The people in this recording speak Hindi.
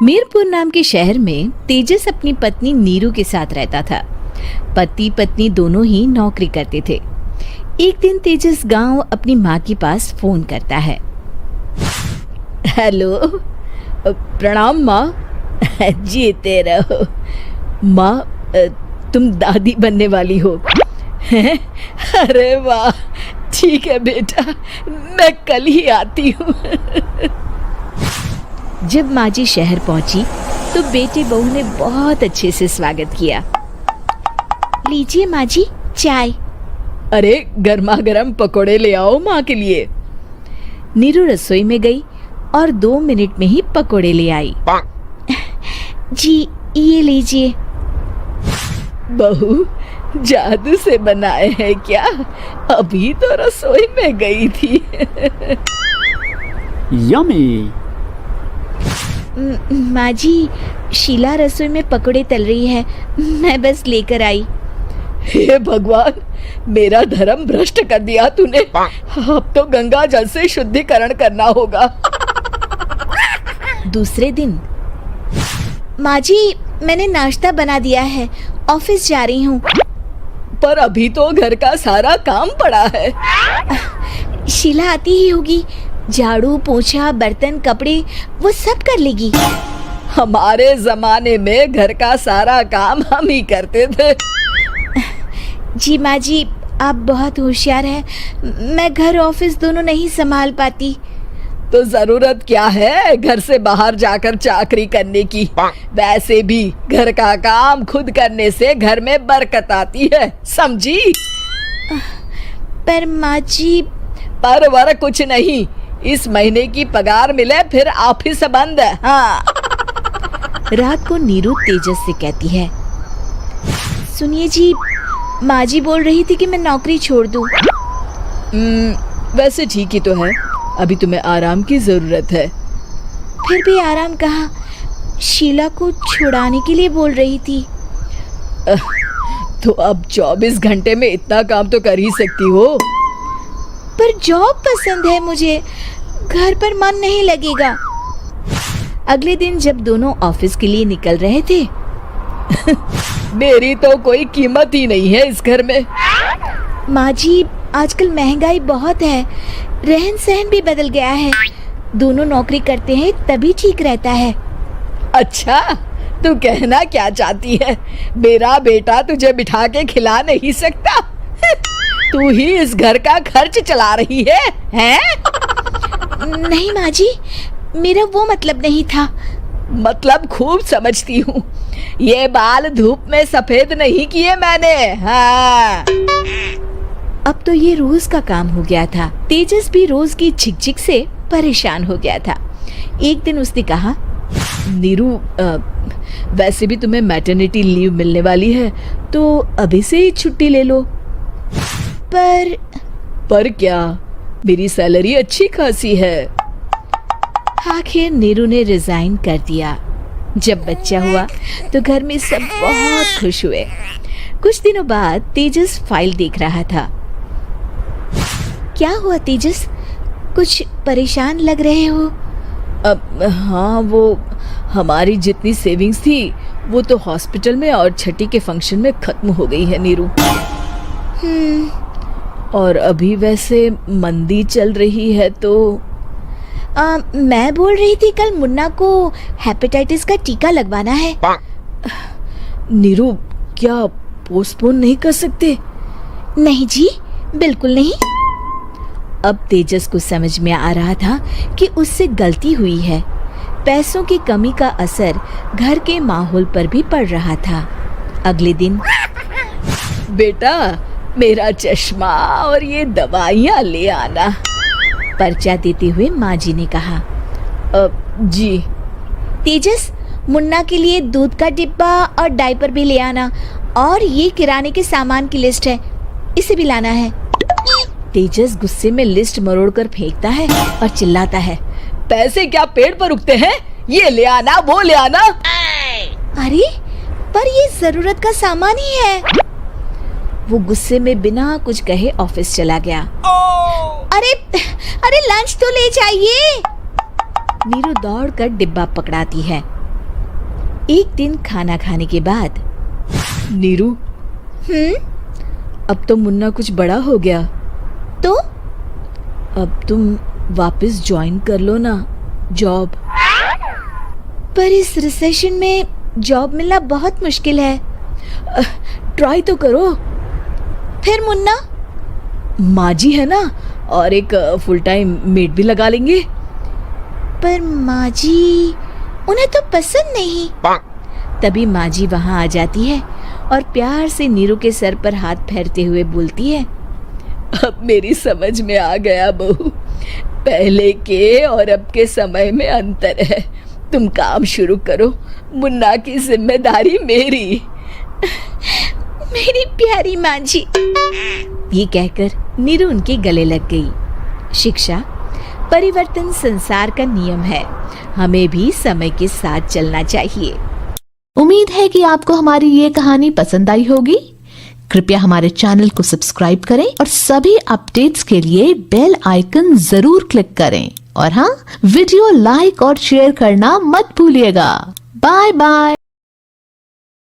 मीरपुर नाम के शहर में तेजस अपनी पत्नी नीरू के साथ रहता था। पति पत्नी दोनों ही नौकरी करते थे। एक दिन तेजस गांव अपनी माँ के पास फोन करता है। हेलो, प्रणाम माँ। जीते रहो माँ, तुम दादी बनने वाली हो। अरे वाह, ठीक है बेटा, मैं कल ही आती हूँ। जब माँ जी शहर पहुंची तो बेटे बहू ने बहुत अच्छे से स्वागत किया। लीजिए माँ जी, चाय। अरे गर्मा गर्म पकोड़े ले आओ माँ के लिए। नीरू रसोई में गई और 2 मिनट में ही पकोड़े ले आई। जी ये लीजिए। बहू जादू से बनाए हैं क्या? अभी तो रसोई में गई थी। यम्मी। माँ जी, शीला रसोई में पकोड़े तल रही है, मैं बस लेकर आई। हे भगवान, मेरा धर्म भ्रष्ट कर दिया तूने। अब तो गंगा जल से शुद्धिकरण करना होगा। दूसरे दिन, माँ जी मैंने नाश्ता बना दिया है, ऑफिस जा रही हूँ। पर अभी तो घर का सारा काम पड़ा है। शीला आती ही होगी, झाड़ू पोछा बर्तन कपड़े वो सब कर लेगी। हमारे जमाने में घर का सारा काम हम ही करते थे। जी माँ जी, आप बहुत होशियार हैं, मैं घर ऑफिस दोनों नहीं संभाल पाती। तो जरूरत क्या है घर से बाहर जाकर चाकरी करने की? वैसे भी घर का काम खुद करने से घर में बरकत आती है, समझी? पर माँ जी। पर वर कुछ नहीं, इस महीने की पगार मिले फिर ऑफिस बंद। हाँ। रात को नीरू तेजस से कहती है, सुनिए जी, माँ जी बोल रही थी कि मैं नौकरी छोड़ दूं। वैसे ठीक ही तो है, अभी तुम्हें आराम की जरूरत है। फिर भी आराम कहाँ, शीला को छुड़ाने के लिए बोल रही थी। तो अब 24 घंटे में इतना काम तो कर ही सकती हो। पर जॉब पसंद है मुझे, घर पर मन नहीं लगेगा। अगले दिन जब दोनों ऑफिस के लिए निकल रहे थे, मेरी तो कोई कीमत ही नहीं है इस घर में। माँ जी, आजकल महंगाई बहुत है, रहन सहन भी बदल गया है, दोनों नौकरी करते हैं तभी ठीक रहता है। अच्छा, तू कहना क्या चाहती है? मेरा बेटा तुझे बिठा के खिला नहीं सकता? तू ही इस घर का खर्च चला रही है, हैं? नहीं माँ जी, मेरा वो मतलब नहीं था। मतलब खूब समझती हूँ, ये बाल धूप में सफेद नहीं किए मैंने। हाँ। अब तो ये रोज का काम हो गया था। तेजस भी रोज की झिकझिक से परेशान हो गया था। एक दिन उसने कहा, नीरू, वैसे भी तुम्हें मैटरनिटी लीव मिलने वाली है, तो अभी से ही छुट्टी ले लो। पर क्या, मेरी सैलरी अच्छी खासी है। आखिर नीरू ने रिजाइन कर दिया। जब बच्चा हुआ तो घर में सब बहुत खुश हुए। कुछ दिनों बाद तेजस फाइल देख रहा था। क्या हुआ तेजस, कुछ परेशान लग रहे हो? हाँ, वो हमारी जितनी सेविंग्स थी वो तो हॉस्पिटल में और छठी के फंक्शन में खत्म हो गई है नीरू। और अभी वैसे मंदी चल रही है तो मैं बोल रही थी कल मुन्ना को हेपेटाइटिस का टीका लगवाना है। नीरू, क्या पोस्टपोन नहीं कर सकते? नहीं जी, बिल्कुल नहीं। अब तेजस को समझ में आ रहा था कि उससे गलती हुई है। पैसों की कमी का असर घर के माहौल पर भी पड़ रहा था। अगले दिन, बेटा मेरा चश्मा और ये दवाइयाँ ले आना, पर्चा देते हुए माँ जी ने कहा। जी। तेजस, मुन्ना के लिए दूध का डिब्बा और डायपर भी ले आना, और ये किराने के सामान की लिस्ट है, इसे भी लाना है। तेजस गुस्से में लिस्ट मरोड़कर फेंकता है और चिल्लाता है, पैसे क्या पेड़ पर उगते हैं? ये ले आना, वो ले आना। अरे पर ये जरूरत का सामान ही है। वो गुस्से में बिना कुछ कहे ऑफिस चला गया। अरे लंच तो ले जाइए। नीरू दौड़कर डिब्बा पकड़ाती है। एक दिन खाना खाने के बाद, नीरू, अब तो मुन्ना कुछ बड़ा हो गया, तो अब तुम वापस ज्वाइन कर लो ना जॉब। पर इस रिसेशन में जॉब मिलना बहुत मुश्किल है। ट्राई तो करो। फिर मुन्ना? माँ जी है ना, और एक फुल टाइम मेड भी लगा लेंगे। पर माँ जी, उन्हें तो पसंद नहीं। तभी माँ जी वहाँ आ जाती है और प्यार से नीरू के सर पर हाथ फेरते हुए बोलती है, अब मेरी समझ में आ गया बहू, पहले के और अब के समय में अंतर है। तुम काम शुरू करो, मुन्ना की जिम्मेदारी मेरी। मेरी प्यारी माँ जी। ये कहकर नीरू उनके गले लग गई। शिक्षा, परिवर्तन संसार का नियम है, हमें भी समय के साथ चलना चाहिए। उम्मीद है कि आपको हमारी ये कहानी पसंद आई होगी। कृपया हमारे चैनल को सब्सक्राइब करें और सभी अपडेट्स के लिए बेल आइकन जरूर क्लिक करें। और हाँ, वीडियो लाइक और शेयर करना मत भूलिएगा। Bye bye.